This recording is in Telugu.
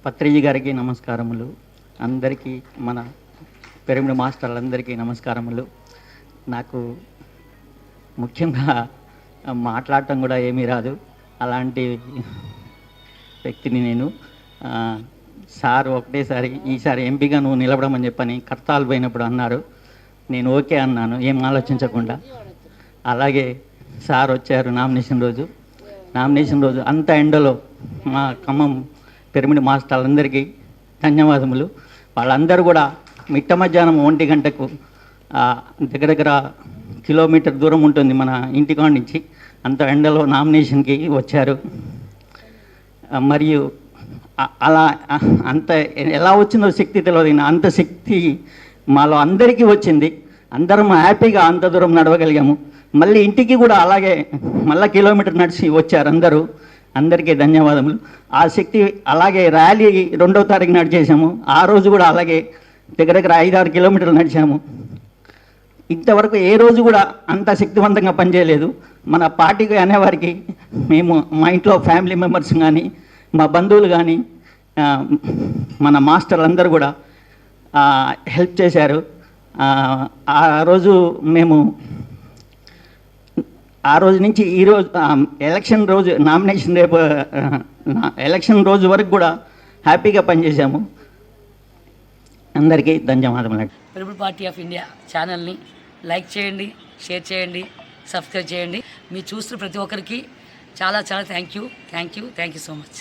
పత్రిజీ గారికి నమస్కారములు. అందరికీ మన పిరమిడ్ మాస్టర్లందరికీ నమస్కారములు. నాకు ముఖ్యంగా మాట్లాడటం కూడా ఏమీ రాదు. అలాంటి వ్యక్తిని నేను. సార్ ఒకటేసారి ఈసారి ఎంపీగా నువ్వు నిలబడమని చెప్పని కర్తాలు పోయినప్పుడు అన్నారు. నేను ఓకే అన్నాను, ఏం ఆలోచించకుండా. అలాగే సార్ వచ్చారు నామినేషన్ రోజు అంత ఎండలో మా ఖమ్మం పిరమిడ్ మాస్టర్లందరికీ ధన్యవాదములు. వాళ్ళందరూ కూడా మిట్ట మధ్యాహ్నం 1 గంటకు దగ్గర కిలోమీటర్ దూరం ఉంటుంది మన ఇంటికాడ నుంచి, అంత ఎండలో నామినేషన్కి వచ్చారు. మరియు అలా అంత ఎలా వచ్చిందో శక్తి తెలియదు, అంత శక్తి మాలో అందరికీ వచ్చింది. అందరం హ్యాపీగా అంత దూరం నడవగలిగాము. మళ్ళీ ఇంటికి కూడా అలాగే మళ్ళీ కిలోమీటర్ నడిచి వచ్చారు అందరూ. అందరికీ ధన్యవాదములు. ఆ శక్తి అలాగే ర్యాలీ 2వ తారీఖు నడిచేసాము. ఆ రోజు కూడా అలాగే దగ్గర 5-6 కిలోమీటర్లు నడిచాము. ఇంతవరకు ఏ రోజు కూడా అంత శక్తివంతంగా పనిచేయలేదు. మన పార్టీకి అనేవారికి మేము మా ఇంట్లో ఫ్యామిలీ మెంబర్స్ కానీ మా బంధువులు కానీ మన మాస్టర్లు అందరూ కూడా హెల్ప్ చేశారు. ఆ రోజు మేము ఆ రోజు నుంచి ఈరోజు ఎలక్షన్ రోజు నామినేషన్ రేపు ఎలక్షన్ రోజు వరకు కూడా హ్యాపీగా పనిచేసాము. అందరికీ ధన్యవాదములు. పిరమిడ్ పార్టీ ఆఫ్ ఇండియా ఛానల్ని లైక్ చేయండి, షేర్ చేయండి, సబ్స్క్రైబ్ చేయండి. మీరు చూస్తున్న ప్రతి ఒక్కరికి చాలా థ్యాంక్ యూ సో మచ్.